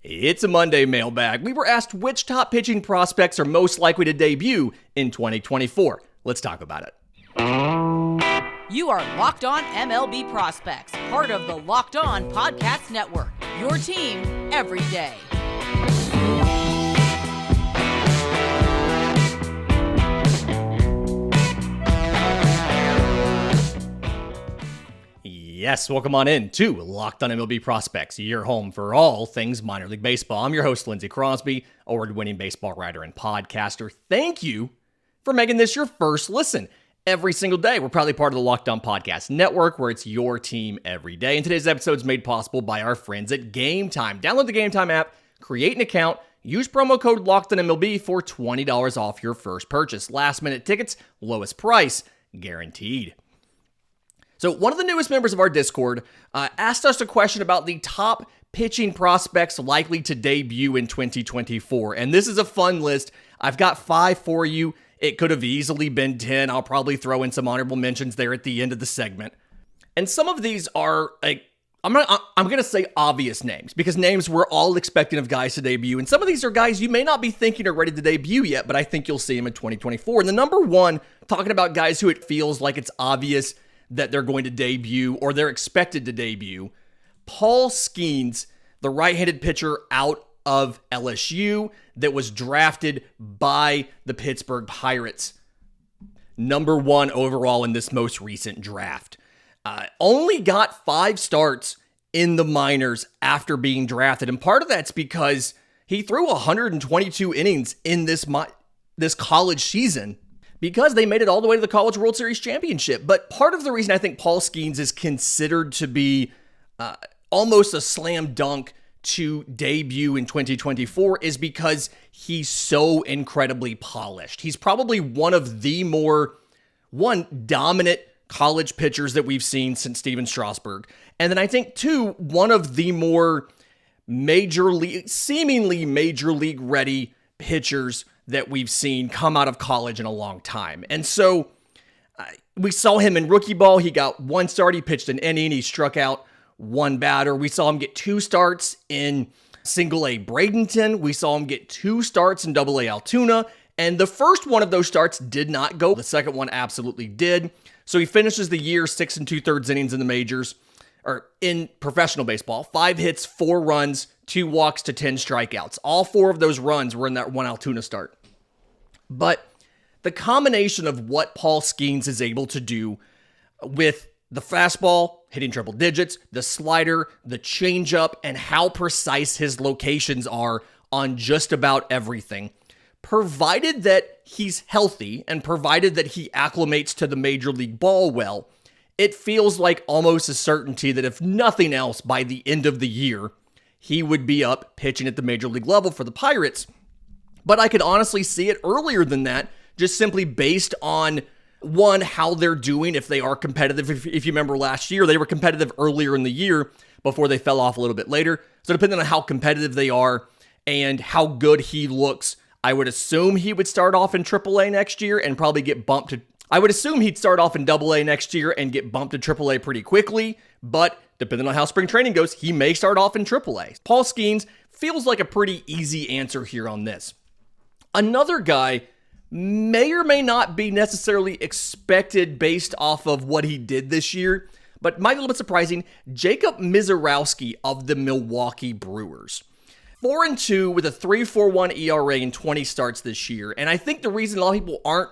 It's a Monday mailbag. We were asked which top pitching prospects are most likely to debut in 2024. Let's talk about it. You are Locked On MLB Prospects, part of the Locked On Podcast Network, your team every day. Yes, welcome on in to Locked On MLB Prospects, your home for all things minor league baseball. I'm your host, Lindsay Crosby, award-winning baseball writer and podcaster. Thank you for making this your first listen every single day. We're proudly part of the Locked On Podcast Network, where it's your team every day. And today's episode is made possible by our friends at Game Time. Download the Game Time app, create an account, use promo code LOCKEDONMLB for $20 off your first purchase. Last-minute tickets, lowest price, guaranteed. So one of the newest members of our Discord asked us a question about the top pitching prospects likely to debut in 2024. And this is a fun list. I've got 5 for you. It could have easily been 10. I'll probably throw in some honorable mentions there at the end of the segment. And some of these are, I'm going to say obvious names, because names we're all expecting of guys to debut. And some of these are guys you may not be thinking are ready to debut yet, but I think you'll see them in 2024. And the number one, talking about guys who it feels like it's obvious that they're going to debut or they're expected to debut. Paul Skeens, the right-handed pitcher out of LSU that was drafted by the Pittsburgh Pirates. Number 1 overall in this most recent draft. Only got 5 starts in the minors after being drafted. And part of that's because he threw 122 innings in this college season, because they made it all the way to the College World Series Championship. But part of the reason I think Paul Skeens is considered to be almost a slam dunk to debut in 2024 is because he's so incredibly polished. He's probably one dominant college pitchers that we've seen since Steven Strasburg. And then I think, 2, one of the more seemingly major league ready pitchers that we've seen come out of college in a long time. And so we saw him in rookie ball. He got 1 start. He pitched an inning. He struck out 1 batter. We saw him get 2 starts in single A Bradenton. We saw him get 2 starts in double A Altoona. And the first one of those starts did not go. The second one absolutely did. So he finishes the year 6 2/3 innings in the majors, or in professional baseball. 5 hits, 4 runs, 2 walks to 10 strikeouts. All 4 of those runs were in that 1 Altoona start. But the combination of what Paul Skeens is able to do with the fastball, hitting triple digits, the slider, the changeup, and how precise his locations are on just about everything, provided that he's healthy and provided that he acclimates to the major league ball well, it feels like almost a certainty that if nothing else, by the end of the year, he would be up pitching at the major league level for the Pirates. But I could honestly see it earlier than that, just simply based on, 1, how they're doing, if they are competitive. If you remember last year, they were competitive earlier in the year before they fell off a little bit later. So depending on how competitive they are and how good he looks, I would assume he would start off in AAA next year and probably get bumped to... I would assume he'd start off in AA next year and get bumped to AAA pretty quickly, but depending on how spring training goes, he may start off in AAA. Paul Skeens feels like a pretty easy answer here on this. Another guy may or may not be necessarily expected based off of what he did this year, but might be a little bit surprising. Jacob Misiorowski of the Milwaukee Brewers. 4-2 with a 3.41 ERA in 20 starts this year. And I think the reason a lot of people aren't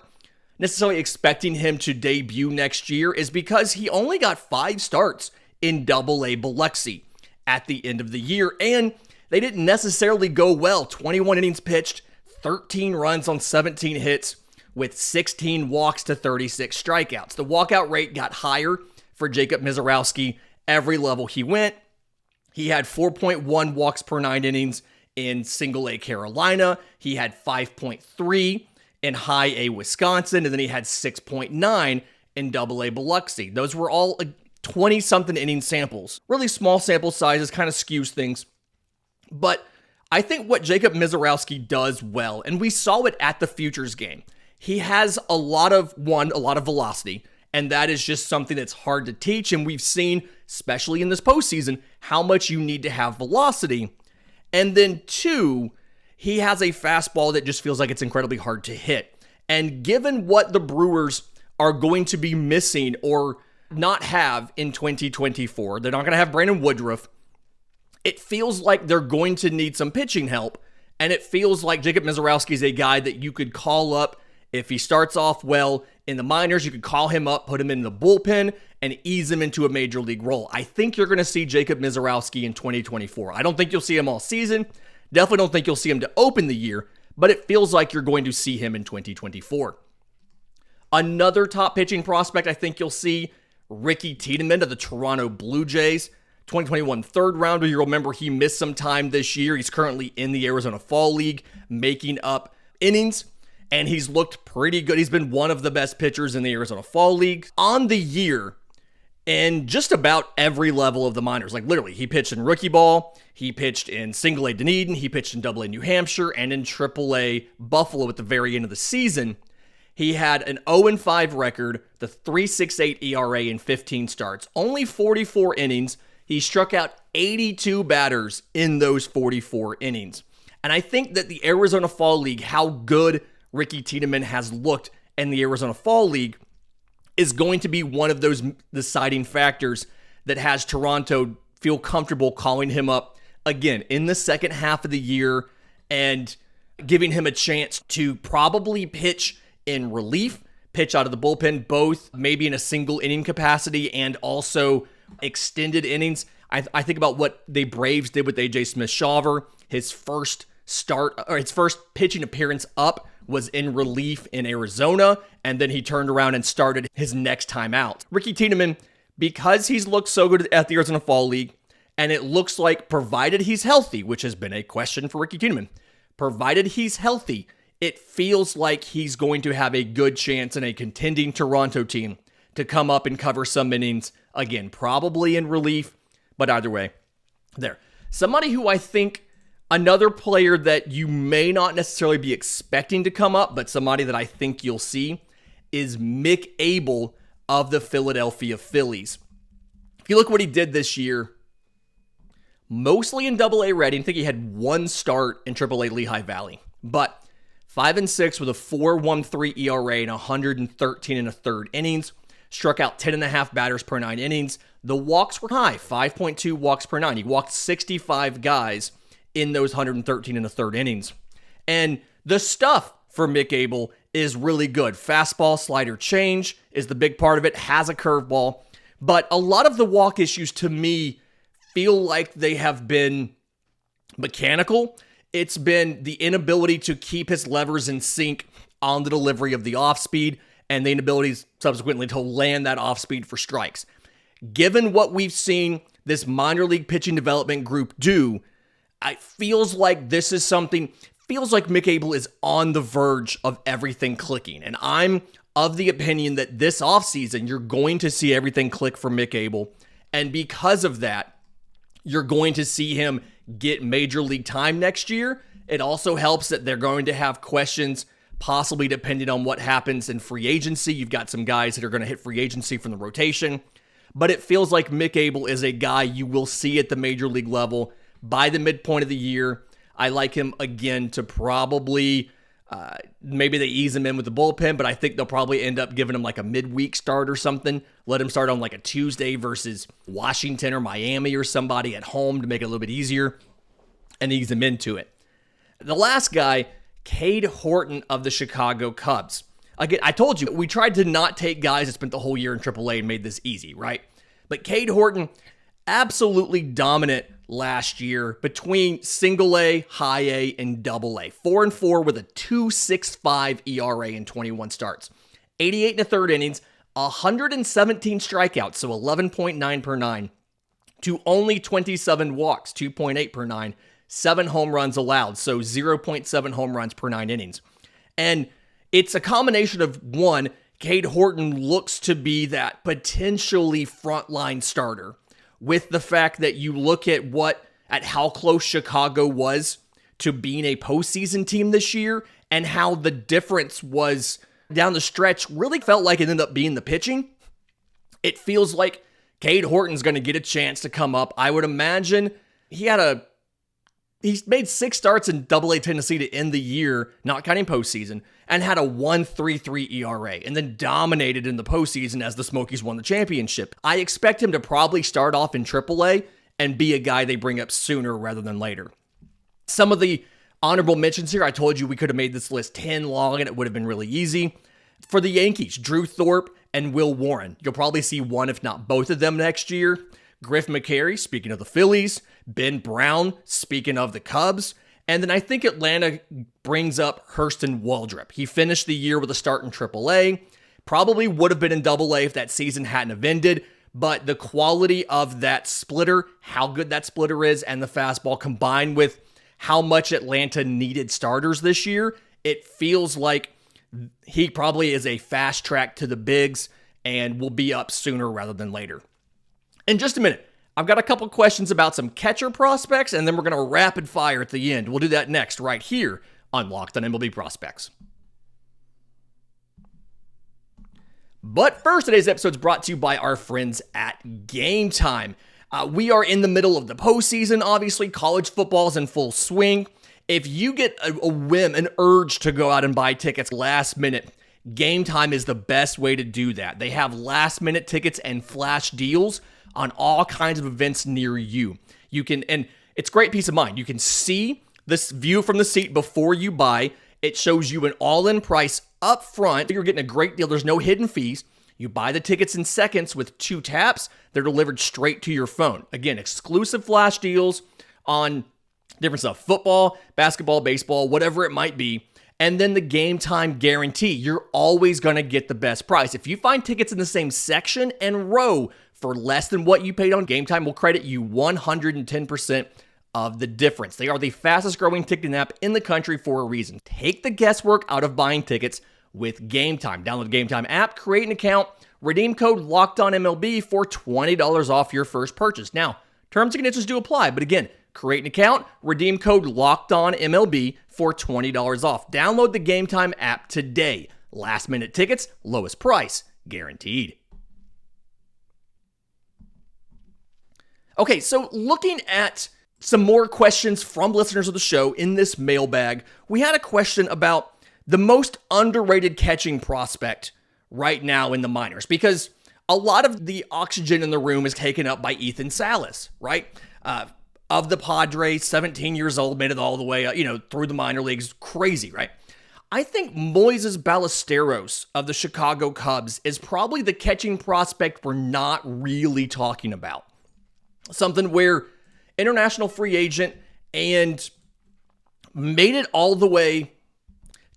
necessarily expecting him to debut next year is because he only got 5 starts in AA Biloxi at the end of the year, and they didn't necessarily go well. 21 innings pitched, 13 runs on 17 hits, with 16 walks to 36 strikeouts. The walkout rate got higher for Jacob Misiorowski every level he went. He had 4.1 walks per 9 innings in single A Carolina. He had 5.3 in high A Wisconsin, and then he had 6.9 in double A Biloxi. Those were all 20-something inning samples. Really small sample sizes, kind of skews things. But I think what Jacob Misiorowski does well, and we saw it at the Futures game, he has a lot of velocity, and that is just something that's hard to teach, and we've seen, especially in this postseason, how much you need to have velocity. And then 2, he has a fastball that just feels like it's incredibly hard to hit. And given what the Brewers are going to be missing or not have in 2024, they're not going to have Brandon Woodruff. It feels like they're going to need some pitching help. And it feels like Jacob Misiorowski is a guy that you could call up if he starts off well in the minors. You could call him up, put him in the bullpen, and ease him into a major league role. I think you're going to see Jacob Misiorowski in 2024. I don't think you'll see him all season. Definitely don't think you'll see him to open the year, but it feels like you're going to see him in 2024. Another top pitching prospect I think you'll see, Ricky Tiedemann of the Toronto Blue Jays. 2021 third rounder. You remember he missed some time this year. He's currently in the Arizona Fall League, making up innings, and he's looked pretty good. He's been one of the best pitchers in the Arizona Fall League on the year in just about every level of the minors. Like literally, he pitched in rookie ball, he pitched in single A Dunedin, he pitched in double A New Hampshire, and in triple A Buffalo at the very end of the season. He had an 0-5 record, the 3.68 ERA in 15 starts, only 44 innings. He struck out 82 batters in those 44 innings. And I think that the Arizona Fall League, how good Ricky Tiedemann has looked in the Arizona Fall League, is going to be one of those deciding factors that has Toronto feel comfortable calling him up again in the second half of the year and giving him a chance to probably pitch in relief, pitch out of the bullpen, both maybe in a single inning capacity and also extended innings. I think about what the Braves did with AJ Smith-Shawver. His first pitching appearance up was in relief in Arizona, and then he turned around and started his next time out. Ricky Tiedemann, because he's looked so good at the Arizona Fall League, and it looks like provided he's healthy, which has been a question for Ricky Tiedemann, provided he's healthy, it feels like he's going to have a good chance in a contending Toronto team to come up and cover some innings, again, probably in relief, but either way, there. Somebody who I think, another player that you may not necessarily be expecting to come up, but somebody that I think you'll see, is Mick Abel of the Philadelphia Phillies. If you look what he did this year, mostly in Double-A Reading, I think he had one start in Triple-A Lehigh Valley, but 5-6 with a 4.13 ERA in 113 and a third innings. Struck out 10.5 batters per 9 innings. The walks were high, 5.2 walks per 9. He walked 65 guys in those 113 and a third innings. And the stuff for Mick Abel is really good. Fastball, slider, change is the big part of it. Has a curveball. But a lot of the walk issues to me feel like they have been mechanical. It's been the inability to keep his levers in sync on the delivery of the off-speed and the inability subsequently to land that off-speed for strikes. Given what we've seen this minor league pitching development group do, it feels like this is something, feels like Mick Abel is on the verge of everything clicking. And I'm of the opinion that this offseason, you're going to see everything click for Mick Abel. And because of that, you're going to see him get major league time next year. It also helps that they're going to have questions, possibly depending on what happens in free agency. You've got some guys that are going to hit free agency from the rotation. But it feels like Mick Abel is a guy you will see at the major league level by the midpoint of the year. I like him again to probably, maybe they ease him in with the bullpen, but I think they'll probably end up giving him like a midweek start or something. Let him start on like a Tuesday versus Washington or Miami or somebody at home to make it a little bit easier and ease him into it. The last guy, Cade Horton of the Chicago Cubs. Again, I told you, we tried to not take guys that spent the whole year in AAA and made this easy, right? But Cade Horton, absolutely dominant last year between single A, high A, and double A. 4-4 with a 2.65 ERA in 21 starts. 88 and a third innings, 117 strikeouts, so 11.9 per 9, to only 27 walks, 2.8 per 9, 7 home runs allowed, so 0.7 home runs per 9 innings. And it's a combination of, one, Cade Horton looks to be that potentially frontline starter, with the fact that you look at how close Chicago was to being a postseason team this year and how the difference was down the stretch really felt like it ended up being the pitching. It feels like Cade Horton's going to get a chance to come up. I would imagine he had a He's made 6 starts in Double-A Tennessee to end the year, not counting postseason, and had a 1.33 ERA, and then dominated in the postseason as the Smokies won the championship. I expect him to probably start off in Triple-A and be a guy they bring up sooner rather than later. Some of the honorable mentions here, I told you we could have made this list 10 long and it would have been really easy. For the Yankees, Drew Thorpe and Will Warren. You'll probably see one, if not both of them next year. Griff McCary, speaking of the Phillies. Ben Brown, speaking of the Cubs. And then I think Atlanta brings up Hurston Waldrop. He finished the year with a start in AAA. Probably would have been in Double-A if that season hadn't have ended. But the quality of that splitter, how good that splitter is, and the fastball combined with how much Atlanta needed starters this year, it feels like he probably is a fast track to the bigs and will be up sooner rather than later. In just a minute, I've got a couple questions about some catcher prospects, and then we're going to rapid fire at the end. We'll do that next right here on Locked On MLB Prospects. But first, today's episode is brought to you by our friends at Game Time. We are in the middle of the postseason, obviously. College football is in full swing. If you get a whim, an urge to go out and buy tickets last minute, Game Time is the best way to do that. They have last minute tickets and flash deals on all kinds of events near you. You can, and it's great peace of mind. You can see this view from the seat before you buy. It shows you an all-in price up front. You're getting a great deal. There's no hidden fees. You buy the tickets in seconds with 2 taps. They're delivered straight to your phone. Again, exclusive flash deals on different stuff. Football, basketball, baseball, whatever it might be. And then the Game Time guarantee. You're always going to get the best price. If you find tickets in the same section and row for less than what you paid on Game Time, will credit you 110% of the difference. They are the fastest growing ticketing app in the country for a reason. Take the guesswork out of buying tickets with Game Time. Download the Game Time app, create an account, redeem code LOCKEDONMLB for $20 off your first purchase. Now, terms and conditions do apply, but again, create an account, redeem code LOCKEDONMLB for $20 off. Download the Game Time app today. Last minute tickets, lowest price, guaranteed. Okay, so looking at some more questions from listeners of the show in this mailbag, we had a question about the most underrated catching prospect right now in the minors, because a lot of the oxygen in the room is taken up by Ethan Salas, right? Of the Padres, 17 years old, made it all the way, through the minor leagues. Crazy, right? I think Moises Ballesteros of the Chicago Cubs is probably the catching prospect we're not really talking about. Something where international free agent and made it all the way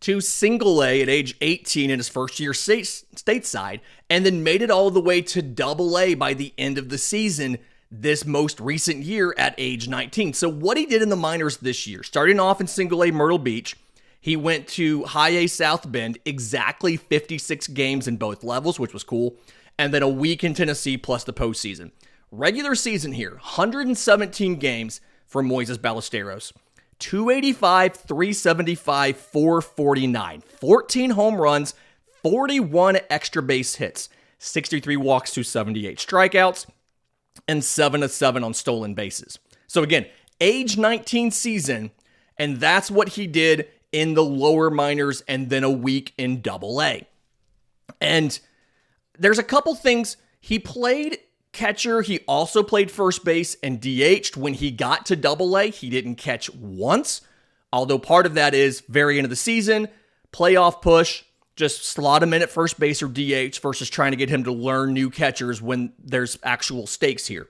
to Single-A at age 18 in his first year stateside, and then made it all the way to Double-A by the end of the season this most recent year at age 19. So what he did in the minors this year, starting off in Single-A Myrtle Beach, he went to High-A South Bend, exactly 56 games in both levels, which was cool, and then a week in Tennessee plus the postseason. Regular season here, 117 games for Moises Ballesteros. 285, 375, 449. 14 home runs, 41 extra base hits, 63 walks to 78 strikeouts, and 7-7 on stolen bases. So again, age 19 season, and that's what he did in the lower minors and then a week in Double-A. And there's a couple things. He played catcher. He also played first base and DH'd. When he got to Double-A, he didn't catch once, although part of that is very end of the season, playoff push, just slot him in at first base or DH versus trying to get him to learn new catchers when there's actual stakes here.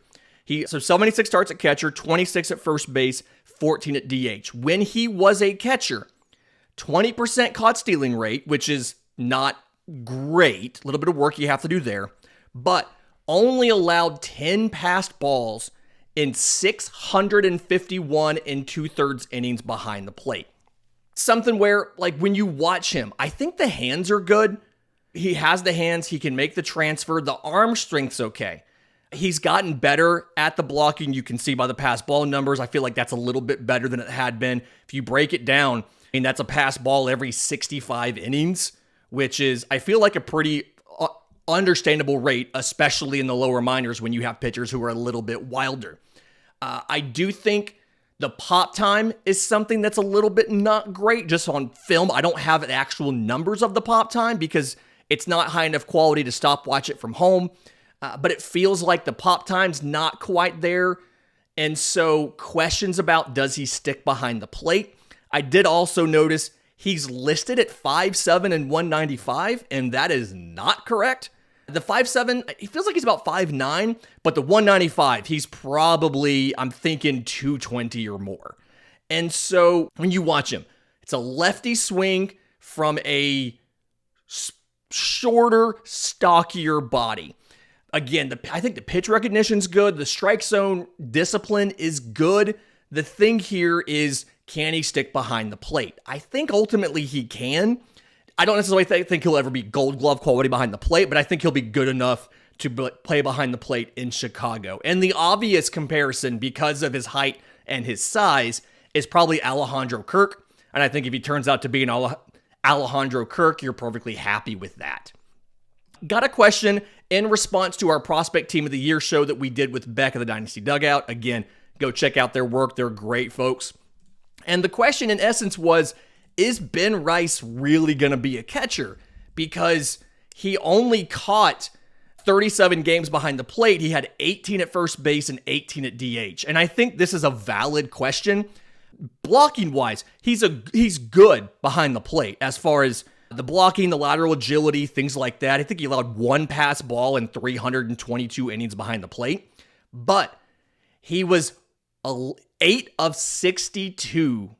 So 76 starts at catcher, 26 at first base, 14 at DH. When he was a catcher, 20% caught stealing rate, which is not great. A little bit of work you have to do there, but only allowed 10 passed balls in 651 and 2/3 innings behind the plate. Something where, like, when you watch him, I think the hands are good. He has the hands. He can make the transfer. The arm strength's okay. He's gotten better at the blocking. You can see by the pass ball numbers. I feel like that's a little bit better than it had been. If you break it down, I mean, that's a pass ball every 65 innings, which is, I feel like, a pretty understandable rate, especially in the lower minors when you have pitchers who are a little bit wilder. I do think The pop time is something that's a little bit not great just on film. I don't have actual numbers of the pop time because it's not high enough quality to watch it from home. But it feels like the pop time's not quite there. And so questions about does he stick behind the plate? I did also notice he's listed at 5'7" and 195, and that is not correct. The 5'7", he feels like he's about 5'9", but the 195, he's probably, I'm thinking 220 or more. And so when you watch him, it's a lefty swing from a shorter, stockier body. Again, I think the pitch recognition's good. The strike zone discipline is good. The thing here is, can he stick behind the plate? I think ultimately he can. I don't necessarily think he'll ever be Gold Glove quality behind the plate, but I think he'll be good enough to play behind the plate in Chicago. And the obvious comparison, because of his height and his size, is probably Alejandro Kirk. And I think if he turns out to be an Alejandro Kirk, you're perfectly happy with that. Got a question in response to our Prospect Team of the Year show that we did with Beck of the Dynasty Dugout. Again, go check out their work. They're great folks. And the question in essence was, is Ben Rice really going to be a catcher? Because he only caught 37 games behind the plate. He had 18 at first base and 18 at DH. And I think this is a valid question. Blocking wise, he's good behind the plate as far as the blocking, the lateral agility, things like that. I think he allowed one pass ball in 322 innings behind the plate. But he was 8 of 70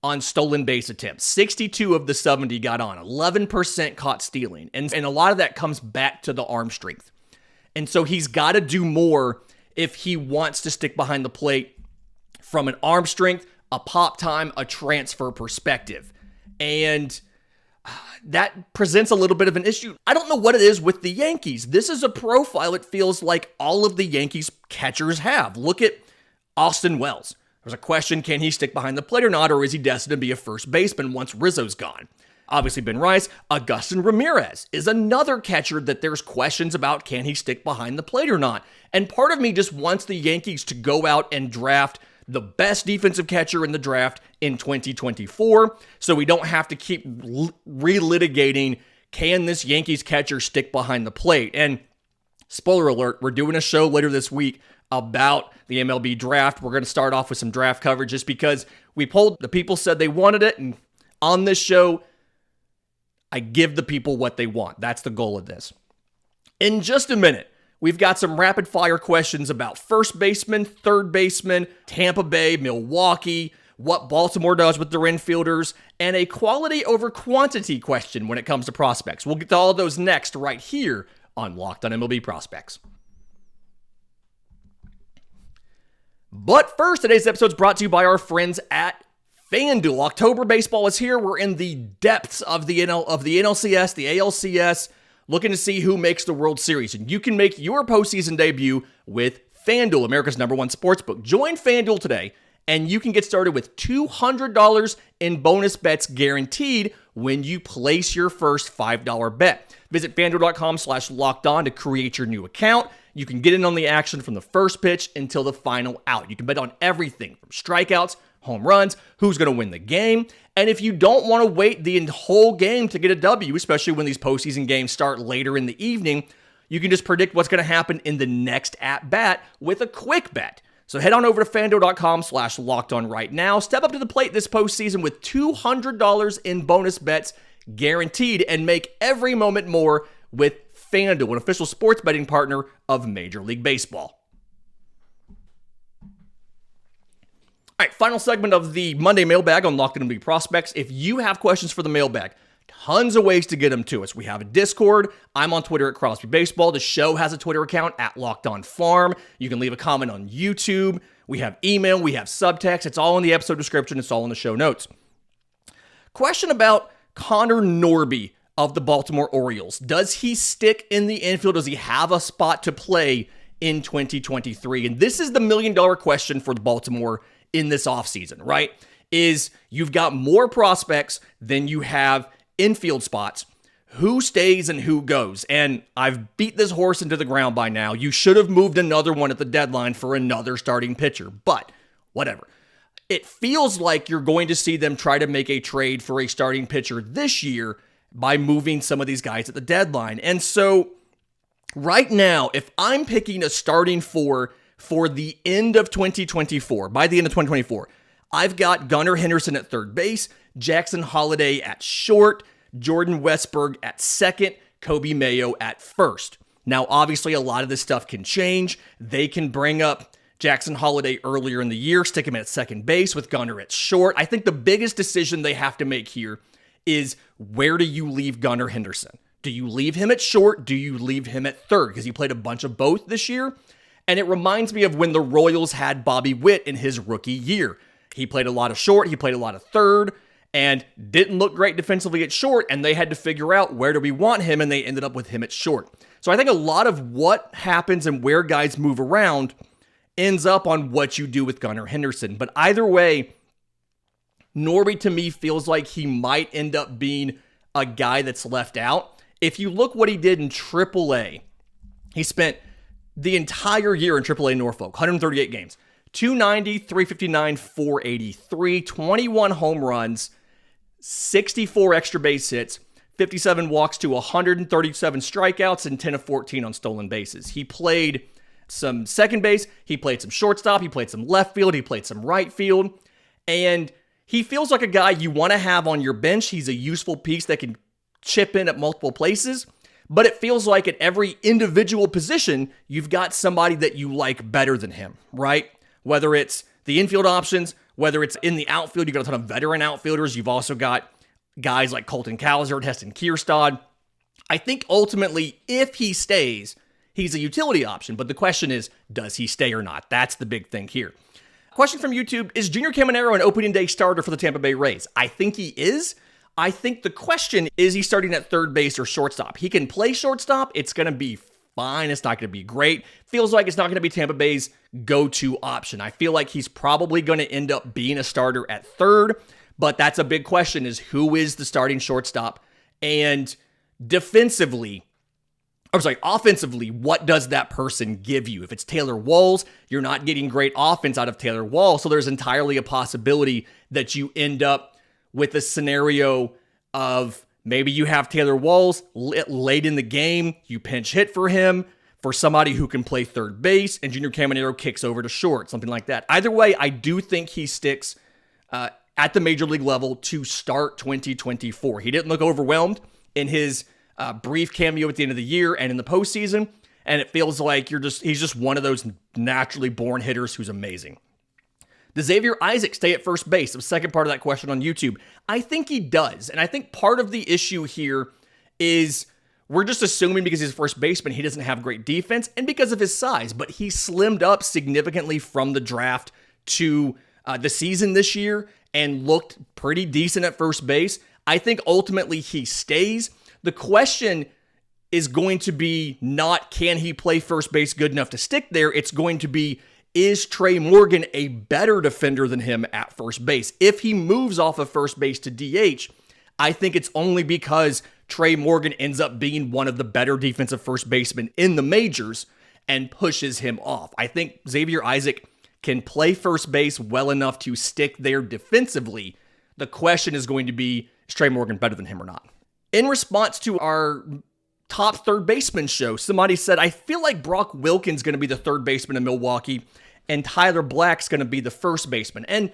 on stolen base attempts. 62 of the 70 got on. 11% caught stealing. And a lot of that comes back to the arm strength. And so he's got to do more if he wants to stick behind the plate from an arm strength, a pop time, a transfer perspective. And that presents a little bit of an issue. I don't know what it is with the Yankees. This is a profile it feels like all of the Yankees catchers have. Look at Austin Wells. There's a question, can he stick behind the plate or not, or is he destined to be a first baseman once Rizzo's gone? Obviously, Ben Rice. Agustin Ramirez is another catcher that there's questions about, can he stick behind the plate or not? And part of me just wants the Yankees to go out and draft the best defensive catcher in the draft in 2024, so we don't have to keep relitigating, can this Yankees catcher stick behind the plate? And spoiler alert, we're doing a show later this week about the MLB draft. We're going to start off with some draft coverage just because we polled, the people said they wanted it, and on this show, I give the people what they want. That's the goal of this. In just a minute, we've got some rapid fire questions about first baseman, third baseman, Tampa Bay, Milwaukee, what Baltimore does with their infielders, and a quality over quantity question when it comes to prospects. We'll get to all of those next right here on Locked On MLB Prospects. But first, today's episode is brought to you by our friends at FanDuel. October baseball is here. We're in the depths of the NLCS, the ALCS, looking to see who makes the World Series. And you can make your postseason debut with FanDuel, America's #1 sportsbook. Join FanDuel today, and you can get started with $200 in bonus bets guaranteed when you place your first $5 bet. Visit FanDuel.com/lockedon to create your new account. You can get in on the action from the first pitch until the final out. You can bet on everything from strikeouts, home runs, who's going to win the game. And if you don't want to wait the whole game to get a W, especially when these postseason games start later in the evening, you can just predict what's going to happen in the next at-bat with a quick bet. So head on over to FanDuel.com/lockedon right now. Step up to the plate this postseason with $200 in bonus bets guaranteed and make every moment more with FanDuel, an official sports betting partner of Major League Baseball. All right, final segment of the Monday mailbag on Locked On MLB Prospects. If you have questions for the mailbag, tons of ways to get them to us. We have a Discord. I'm on Twitter at Crosby Baseball. The show has a Twitter account at Locked On Farm. You can leave a comment on YouTube. We have email. We have subtext. It's all in the episode description. It's all in the show notes. Question about Connor Norby of the Baltimore Orioles. Does he stick in the infield? Does he have a spot to play in 2023? And this is the $1 million question for Baltimore in this offseason, right? Is you've got more prospects than you have infield spots. who stays and who goes. And I've beat this horse into the ground by now. You should have moved another one at the deadline for another starting pitcher, but whatever. It feels like you're going to see them try to make a trade for a starting pitcher this year by moving some of these guys at the deadline. And so right now, if I'm picking a starting four for the end of 2024, by the end of 2024, I've got Gunnar Henderson at third base, Jackson Holliday at short, Jordan Westburg at second, Kobe Mayo at first. Now, obviously, a lot of this stuff can change. They can bring up Jackson Holliday earlier in the year, stick him at second base with Gunnar at short. I think the biggest decision they have to make here is, where do you leave Gunnar Henderson? Do you leave him at short? Do you leave him at third? Because he played a bunch of both this year. And it reminds me of when the Royals had Bobby Witt in his rookie year. He played a lot of short, he played a lot of third, and didn't look great defensively at short, and they had to figure out, where do we want him, and they ended up with him at short. So I think a lot of what happens and where guys move around ends up on what you do with Gunnar Henderson. But either way, Norby to me feels like he might end up being a guy that's left out. If you look what he did in AAA, he spent the entire year in AAA Norfolk, 138 games, 290, 359, 483, 21 home runs, 64 extra base hits, 57 walks to 137 strikeouts, and 10 of 14 on stolen bases. He played some second base, he played some shortstop, he played some left field, he played some right field, and he feels like a guy you want to have on your bench. He's a useful piece that can chip in at multiple places, but it feels like at every individual position, you've got somebody that you like better than him, right? Whether it's the infield options, whether it's in the outfield, you've got a ton of veteran outfielders. You've also got guys like Colton Cowser, Heston Kierstad. I think ultimately, if he stays, he's a utility option, but the question is, does he stay or not? That's the big thing here. Question from YouTube, is Junior Caminero an opening day starter for the Tampa Bay Rays? I think he is. I think the question is, he starting at third base or shortstop? He can play shortstop. It's going to be fine. It's not going to be great. Feels like it's not going to be Tampa Bay's go-to option. I feel like he's probably going to end up being a starter at third, but that's a big question, is who is the starting shortstop? And offensively, what does that person give you? If it's Taylor Walls, you're not getting great offense out of Taylor Walls, so there's entirely a possibility that you end up with a scenario of maybe you have Taylor Walls late in the game, you pinch hit for him, for somebody who can play third base, and Junior Caminero kicks over to short, something like that. Either way, I do think he sticks at the major league level to start 2024. He didn't look overwhelmed in his brief cameo at the end of the year and in the postseason, and it feels like he's just one of those naturally born hitters who's amazing. Does Xavier Isaac stay at first base? The second part of that question on YouTube. I think he does, and I think part of the issue here is we're just assuming because he's a first baseman, he doesn't have great defense, and because of his size, but he slimmed up significantly from the draft to the season this year and looked pretty decent at first base. I think ultimately he stays. The question is going to be not, can he play first base good enough to stick there? It's going to be, is Trey Morgan a better defender than him at first base? If he moves off of first base to DH, I think it's only because Trey Morgan ends up being one of the better defensive first basemen in the majors and pushes him off. I think Xavier Isaac can play first base well enough to stick there defensively. The question is going to be, is Trey Morgan better than him or not? In response to our top third baseman show, somebody said, I feel like Brock Wilken's going to be the third baseman in Milwaukee and Tyler Black's going to be the first baseman. And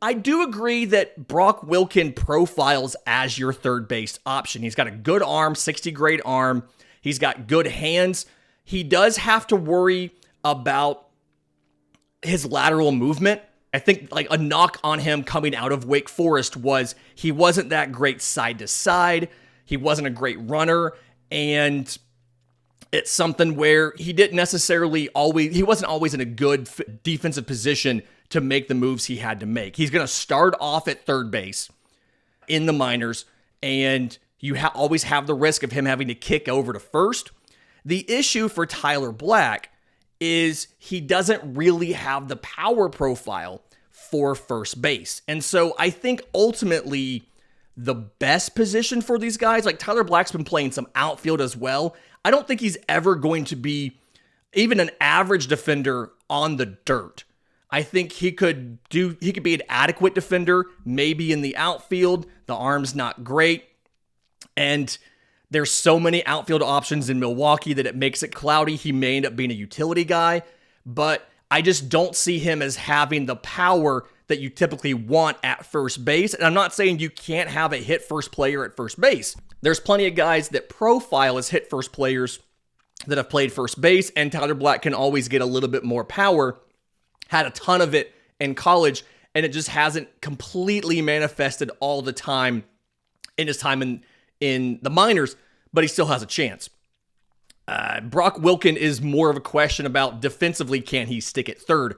I do agree that Brock Wilken profiles as your third base option. He's got a good arm, 60 grade arm. He's got good hands. He does have to worry about his lateral movement. I think like a knock on him coming out of Wake Forest was he wasn't that great side to side. He wasn't a great runner. And it's something where he wasn't always in a good defensive position to make the moves he had to make. He's going to start off at third base in the minors, and you always have the risk of him having to kick over to first. The issue for Tyler Black is he doesn't really have the power profile for first base. And so I think ultimately the best position for these guys. Like Tyler Black's been playing some outfield as well. I don't think he's ever going to be even an average defender on the dirt. I think he could be an adequate defender, maybe in the outfield. The arm's not great. And there's so many outfield options in Milwaukee that it makes it cloudy. He may end up being a utility guy, but I just don't see him as having the power that you typically want at first base. And I'm not saying you can't have a hit first player at first base. There's plenty of guys that profile as hit first players that have played first base, and Tyler Black can always get a little bit more power. Had a ton of it in college, and it just hasn't completely manifested all the time in his time in the minors, but he still has a chance. Brock Wilken is more of a question about defensively, can he stick at third?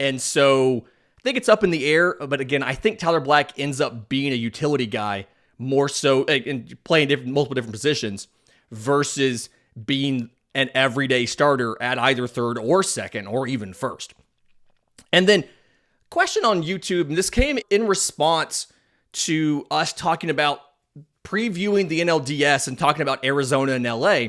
And so I think it's up in the air, but again, I think Tyler Black ends up being a utility guy more so, and playing multiple different positions versus being an everyday starter at either third or second or even first. And then question on YouTube, and this came in response to us talking about previewing the NLDS and talking about Arizona and LA.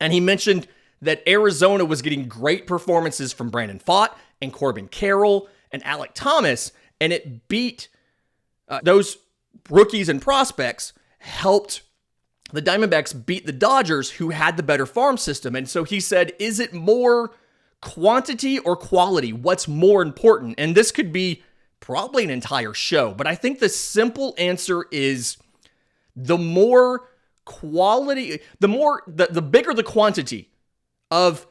And he mentioned that Arizona was getting great performances from Brandon Pfaadt and Corbin Carroll and Alek Thomas, and it beat those rookies and prospects, helped the Diamondbacks beat the Dodgers, who had the better farm system. And so he said, is it more quantity or quality? What's more important? And this could be probably an entire show, but I think the simple answer is the more quality, the bigger the quantity of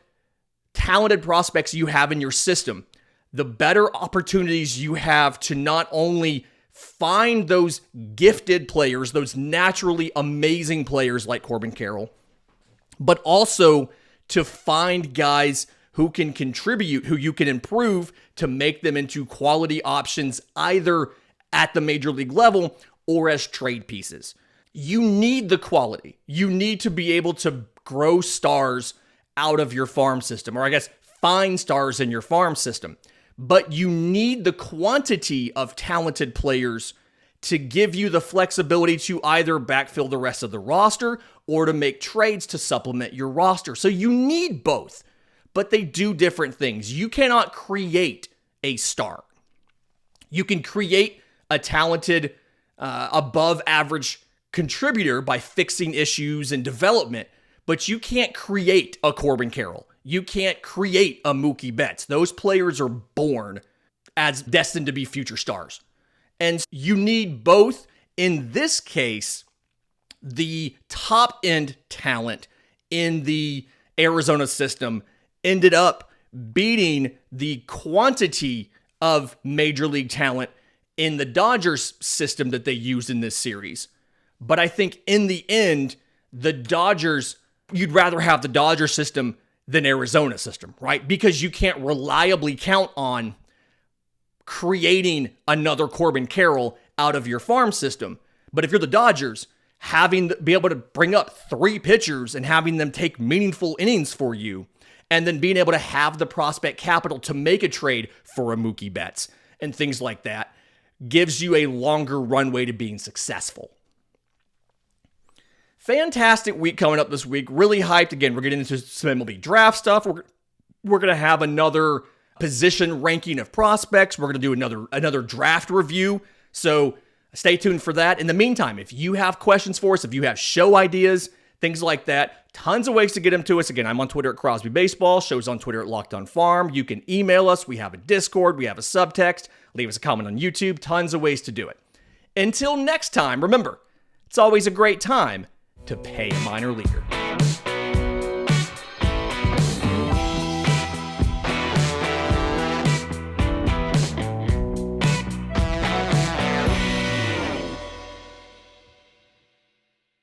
talented prospects you have in your system, the better opportunities you have to not only find those gifted players, those naturally amazing players like Corbin Carroll, but also to find guys who can contribute, who you can improve to make them into quality options either at the major league level or as trade pieces. You need the quality. You need to be able to grow stars out of your farm system, or I guess find stars in your farm system. But you need the quantity of talented players to give you the flexibility to either backfill the rest of the roster or to make trades to supplement your roster. So you need both, but they do different things. You cannot create a star. You can create a talented, above average contributor by fixing issues and development, but you can't create a Corbin Carroll. You can't create a Mookie Betts. Those players are born as destined to be future stars. And you need both. In this case, the top end talent in the Arizona system ended up beating the quantity of major league talent in the Dodgers system that they used in this series. But I think in the end, the Dodgers, you'd rather have the Dodger system than Arizona system, right? Because you can't reliably count on creating another Corbin Carroll out of your farm system. But if you're the Dodgers, be able to bring up 3 pitchers and having them take meaningful innings for you, and then being able to have the prospect capital to make a trade for a Mookie Betts and things like that, gives you a longer runway to being successful. Fantastic week coming up this week. Really hyped. Again, we're getting into some MLB draft stuff. We're going to have another position ranking of prospects. We're going to do another draft review. So stay tuned for that. In the meantime, if you have questions for us, if you have show ideas, things like that, tons of ways to get them to us. Again, I'm on Twitter at Crosby Baseball. Show's on Twitter at Locked On Farm. You can email us. We have a Discord. We have a subtext. Leave us a comment on YouTube. Tons of ways to do it. Until next time, remember, it's always a great time to pay a minor leaguer.